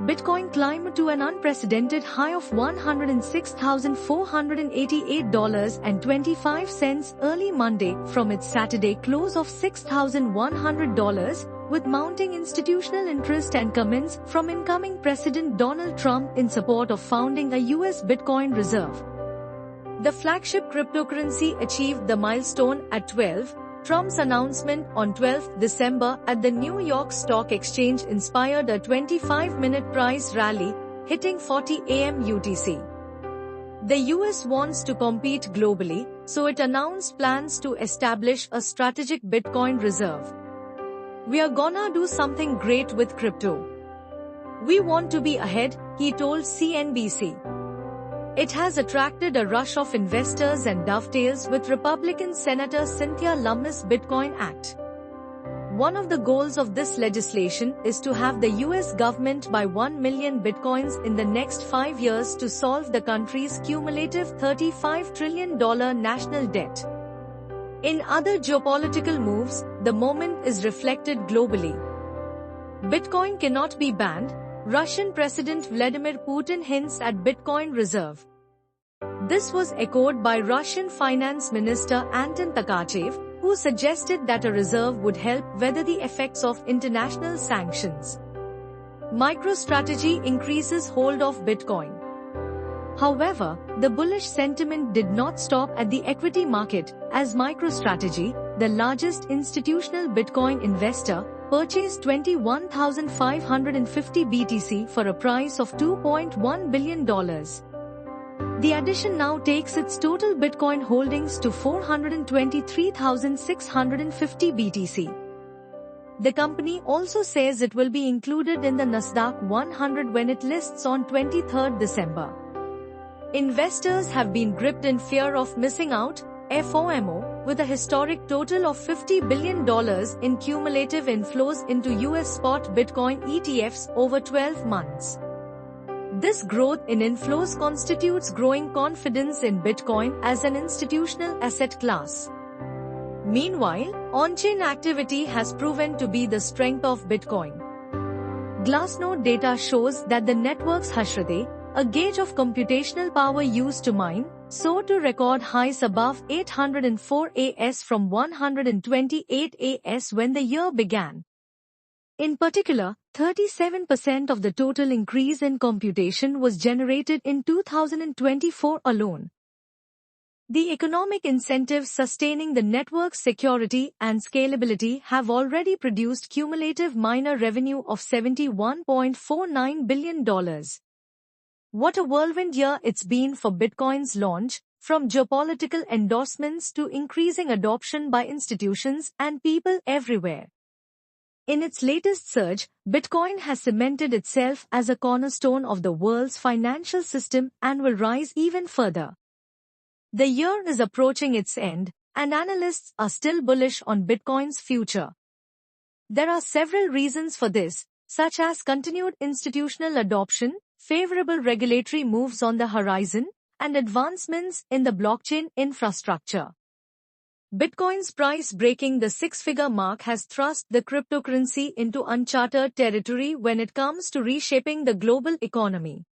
Bitcoin climbed to an unprecedented high of $106,488.25 early Monday from its Saturday close of $6,100, with mounting institutional interest and comments from incoming President Donald Trump in support of founding a US Bitcoin reserve. The flagship cryptocurrency achieved the milestone at 12. Trump's announcement on 12 December at the New York Stock Exchange inspired a 25-minute price rally, hitting 40 a.m. UTC. The US wants to compete globally, so it announced plans to establish a strategic Bitcoin reserve. "We are gonna do something great with crypto. We want to be ahead," he told CNBC. It has attracted a rush of investors and dovetails with Republican Senator Cynthia Lummis' Bitcoin Act. One of the goals of this legislation is to have the US government buy 1 million bitcoins in the next 5 years to solve the country's cumulative $35 trillion national debt. In other geopolitical moves, the moment is reflected globally. Bitcoin cannot be banned. Russian President Vladimir Putin hints at Bitcoin reserve. This was echoed by Russian Finance Minister Anton Takachev, who suggested that a reserve would help weather the effects of international sanctions. MicroStrategy increases hold of Bitcoin. However, the bullish sentiment did not stop at the equity market, as MicroStrategy, the largest institutional Bitcoin investor, purchased 21,550 BTC for a price of $2.1 billion. The addition now takes its total Bitcoin holdings to 423,650 BTC. The company also says it will be included in the Nasdaq 100 when it lists on 23 December. Investors have been gripped in fear of missing out, FOMO, with a historic total of $50 billion in cumulative inflows into US spot Bitcoin ETFs over 12 months. This growth in inflows constitutes growing confidence in Bitcoin as an institutional asset class. Meanwhile, on-chain activity has proven to be the strength of Bitcoin. Glassnode data shows that the network's hashrate, a gauge of computational power used to mine, soared to record highs above 804 AS from 128 AS when the year began. In particular, 37% of the total increase in computation was generated in 2024 alone. The economic incentives sustaining the network's security and scalability have already produced cumulative miner revenue of $71.49 billion. What a whirlwind year it's been for Bitcoin's launch, from geopolitical endorsements to increasing adoption by institutions and people everywhere. In its latest surge, Bitcoin has cemented itself as a cornerstone of the world's financial system and will rise even further. The year is approaching its end, and analysts are still bullish on Bitcoin's future. There are several reasons for this, such as continued institutional adoption, favorable regulatory moves on the horizon, and advancements in the blockchain infrastructure. Bitcoin's price breaking the six-figure mark has thrust the cryptocurrency into uncharted territory when it comes to reshaping the global economy.